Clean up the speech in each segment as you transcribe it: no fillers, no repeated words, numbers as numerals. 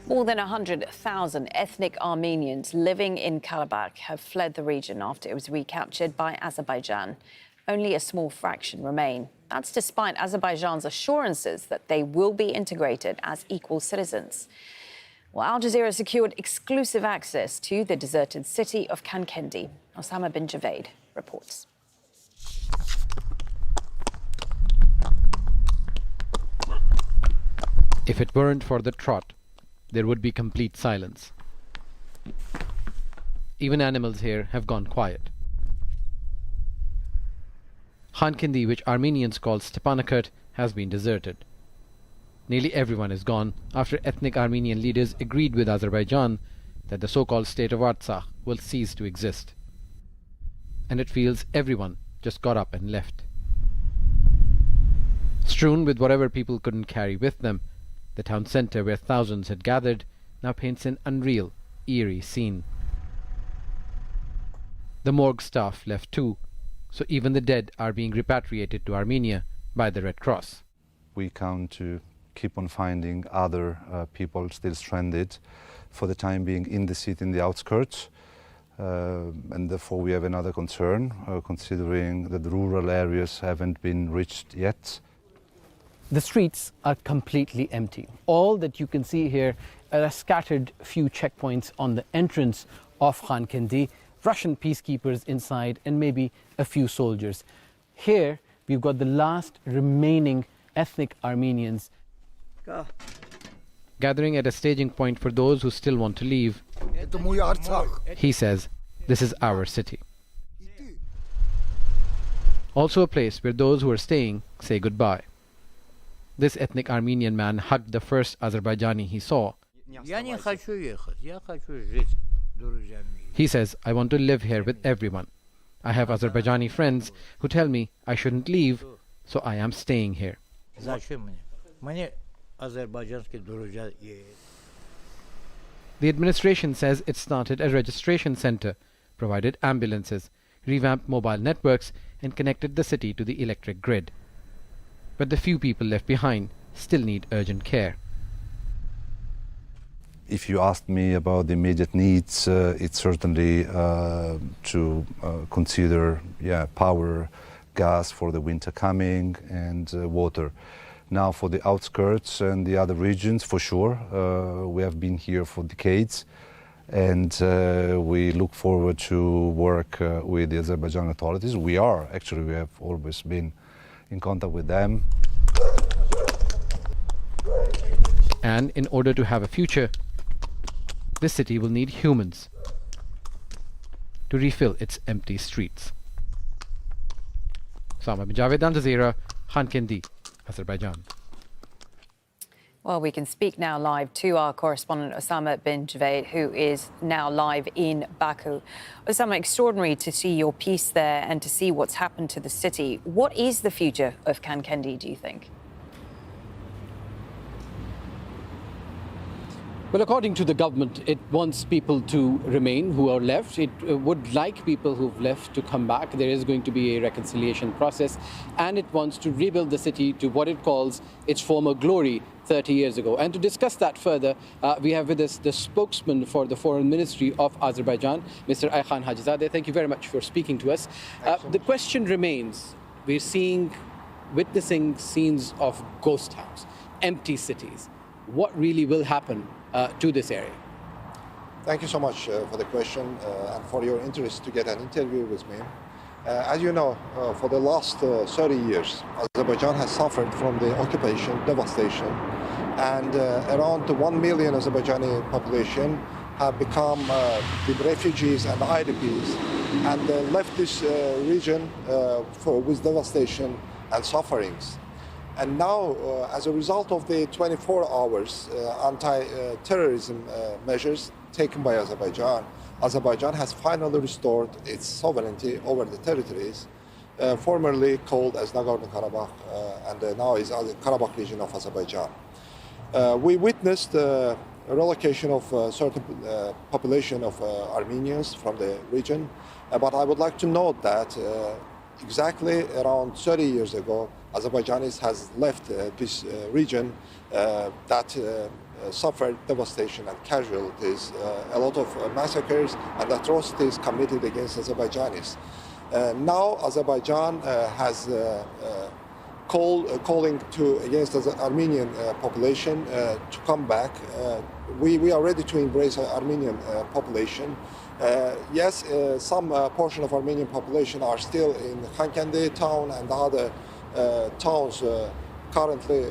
More than 100,000 ethnic Armenians living in Karabakh have fled the region after it was recaptured by Azerbaijan. Only a small fraction remain. That's despite Azerbaijan's assurances that they will be integrated as equal citizens. Well, Al Jazeera secured exclusive access to the deserted city of Khankendi. Osama bin Javaid reports. If it weren't for the trot, there would be complete silence. Even animals here have gone quiet. Khankendi, which Armenians call Stepanakert, has been deserted. Nearly everyone is gone after ethnic Armenian leaders agreed with Azerbaijan that the so-called state of Artsakh will cease to exist. And it feels everyone just got up and left. Strewn with whatever people couldn't carry with them, the town centre where thousands had gathered now paints an unreal, eerie scene. The morgue staff left too, so even the dead are being repatriated to Armenia by the Red Cross. We count to keep on finding other people still stranded for the time being in the city, in the outskirts. And therefore we have another concern, considering that the rural areas haven't been reached yet. The streets are completely empty. All that you can see here are a scattered few checkpoints on the entrance of Khankendi, Russian peacekeepers inside, and maybe a few soldiers. Here, we've got the last remaining ethnic Armenians gathering at a staging point for those who still want to leave. He says, this is our city. Also a place where those who are staying say goodbye. This ethnic Armenian man hugged the first Azerbaijani he saw. He says, I want to live here with everyone. I have Azerbaijani friends who tell me I shouldn't leave, so I am staying here. The administration says it started a registration center, provided ambulances, revamped mobile networks, and connected the city to the electric grid. But the few people left behind still need urgent care. If you asked me about the immediate needs, it's certainly to consider power, gas for the winter coming, and water. Now for the outskirts and the other regions, for sure, we have been here for decades, and we look forward to work with the Azerbaijan authorities. We have always been in contact with them. And in order to have a future, this city will need humans to refill its empty streets. Osama bin Javaid, Al Jazeera, Khankendi, Azerbaijan. Well, we can speak now live to our correspondent Osama bin Javaid, who is now live in Baku. Osama, extraordinary to see your piece there and to see what's happened to the city. What is the future of Khankendi, do you think? Well, according to the government, it wants people to remain who are left. It would like people who've left to come back. There is going to be a reconciliation process, and it wants to rebuild the city to what it calls its former glory 30 years ago. And to discuss that further, we have with us the spokesman for the Foreign Ministry of Azerbaijan, Mr. Aykhan Hajizada. Thank you very much for speaking to us. The question remains, we're witnessing scenes of ghost towns, empty cities. What really will happen to this area? Thank you so much for the question and for your interest to get an interview with me. As you know, for the last 30 years, Azerbaijan has suffered from the occupation, devastation, and around 1 million Azerbaijani population have become the refugees and IDPs and left this region with devastation and sufferings. And now, as a result of the 24 hours anti-terrorism measures taken by Azerbaijan, Azerbaijan has finally restored its sovereignty over the territories formerly called as Nagorno-Karabakh and now is the Karabakh region of Azerbaijan. We witnessed a relocation of a certain population of Armenians from the region, but I would like to note that exactly around 30 years ago, Azerbaijanis has left this region that suffered devastation and casualties, a lot of massacres and atrocities committed against Azerbaijanis. Now Azerbaijan has calling against the Armenian population to come back. We are ready to embrace Armenian population. Yes, some portion of Armenian population are still in Khankendi town and other towns. Currently,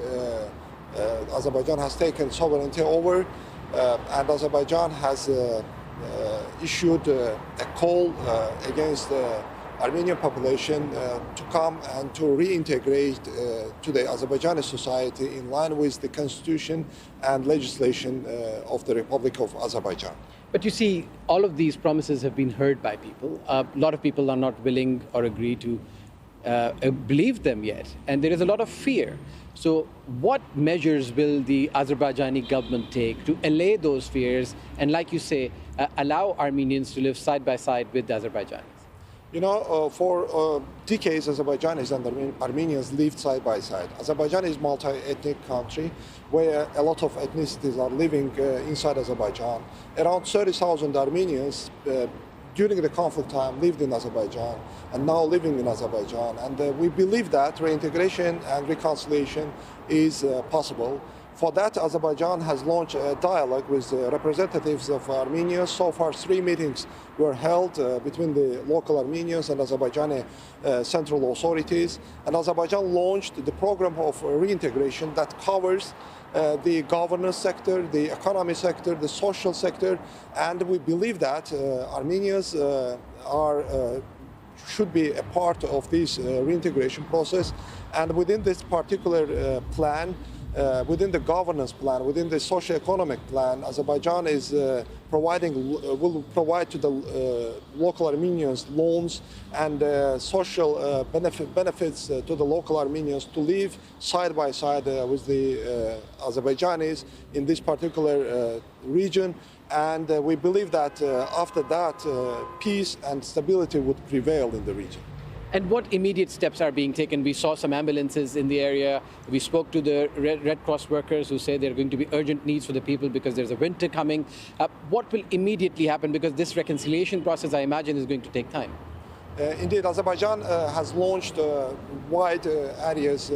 Azerbaijan has taken sovereignty over, and Azerbaijan has issued a call against the Armenian population to come and to reintegrate to the Azerbaijani society in line with the constitution and legislation of the Republic of Azerbaijan. But you see, all of these promises have been heard by people. A lot of people are not willing or agree to believe them yet, and there is a lot of fear. So what measures will the Azerbaijani government take to allay those fears and, like you say, allow Armenians to live side by side with the Azerbaijanis? You know, for decades, Azerbaijanis and Armenians lived side by side. Azerbaijan is a multi-ethnic country where a lot of ethnicities are living inside Azerbaijan. Around 30,000 Armenians during the conflict time lived in Azerbaijan and now living in Azerbaijan. And we believe that reintegration and reconciliation is possible. For that, Azerbaijan has launched a dialogue with representatives of Armenia. So far, 3 meetings were held between the local Armenians and Azerbaijani central authorities. And Azerbaijan launched the program of reintegration that covers the governance sector, the economy sector, the social sector. And we believe that Armenians should be a part of this reintegration process. And within this particular plan, within the governance plan, within the socio-economic plan, Azerbaijan is will provide to the local Armenians loans and social benefits to the local Armenians to live side by side with the Azerbaijanis in this particular region. And we believe that after that, peace and stability would prevail in the region. And what immediate steps are being taken? We saw some ambulances in the area. We spoke to the Red Cross workers who say there are going to be urgent needs for the people because there's a winter coming. What will immediately happen? Because this reconciliation process, I imagine, is going to take time. Indeed, Azerbaijan has launched wide areas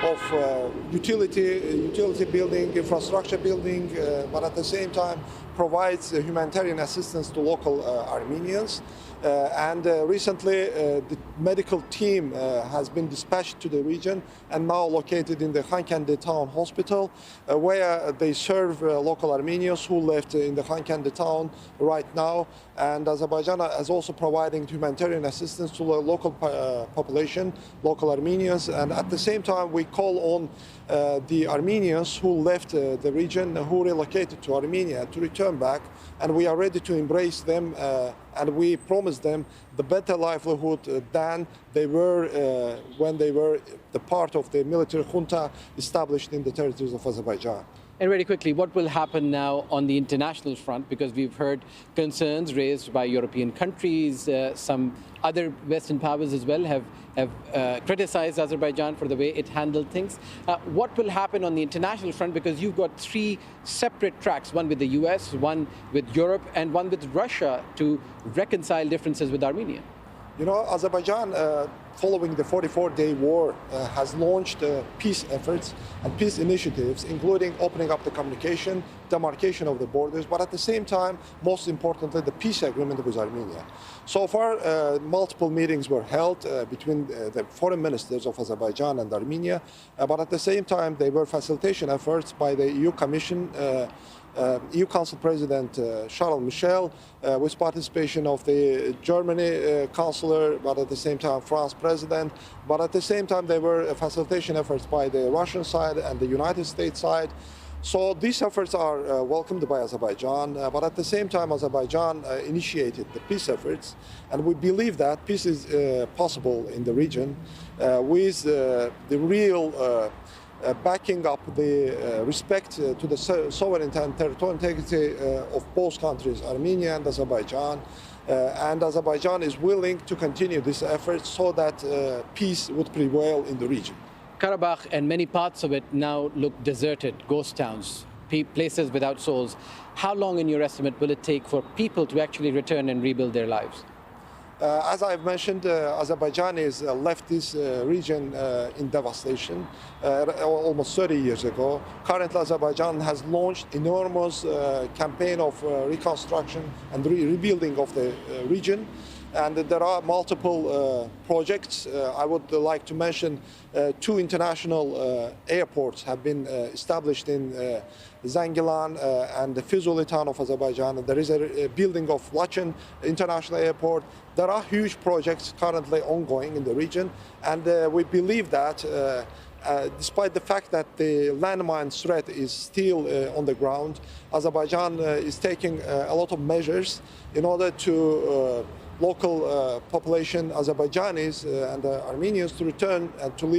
of utility building, infrastructure building, but at the same time provides humanitarian assistance to local Armenians. And recently, the medical team has been dispatched to the region and now located in the Khankendi town hospital, where they serve local Armenians who left in the Khankendi town right now. And Azerbaijan is also providing humanitarian assistance to the local population, local Armenians. And at the same time, we call on the Armenians who left the region, who relocated to Armenia, to return back. And we are ready to embrace them, and we promise them the better livelihood than they were when they were the part of the military junta established in the territories of Azerbaijan. And very quickly, what will happen now on the international front? Because we've heard concerns raised by European countries. Some other Western powers as well have criticized Azerbaijan for the way it handled things. What will happen on the international front? Because you've got 3 separate tracks, one with the US, one with Europe, and one with Russia to reconcile differences with Armenia. You know, Azerbaijan, following the 44-day war, has launched peace efforts and peace initiatives, including opening up the communication, demarcation of the borders, but at the same time, most importantly, the peace agreement with Armenia. So far, multiple meetings were held between the foreign ministers of Azerbaijan and Armenia, but at the same time, there were facilitation efforts by the EU Commission, EU Council President Charles Michel, with participation of the Germany Chancellor, but at the same time France President. But at the same time, there were facilitation efforts by the Russian side and the United States side. So these efforts are welcomed by Azerbaijan, but at the same time, Azerbaijan initiated the peace efforts, and we believe that peace is possible in the region with the real backing up the respect to the sovereignty and territorial integrity of both countries, Armenia and Azerbaijan. And Azerbaijan is willing to continue this effort so that peace would prevail in the region. Karabakh and many parts of it now look deserted, ghost towns. places without souls. How long, in your estimate, will it take for people to actually return and rebuild their lives? As I've mentioned, Azerbaijan has left this region in devastation almost 30 years ago. Currently, Azerbaijan has launched enormous campaign of reconstruction and rebuilding of the region. And there are multiple projects. I would like to mention 2 international airports have been established in Zangilan and the Fuzuli town of Azerbaijan. There is a building of Lachen International Airport. There are huge projects currently ongoing in the region, and we believe that despite the fact that the landmine threat is still on the ground, Azerbaijan is taking a lot of measures in order to local population, Azerbaijanis and Armenians, to return and to live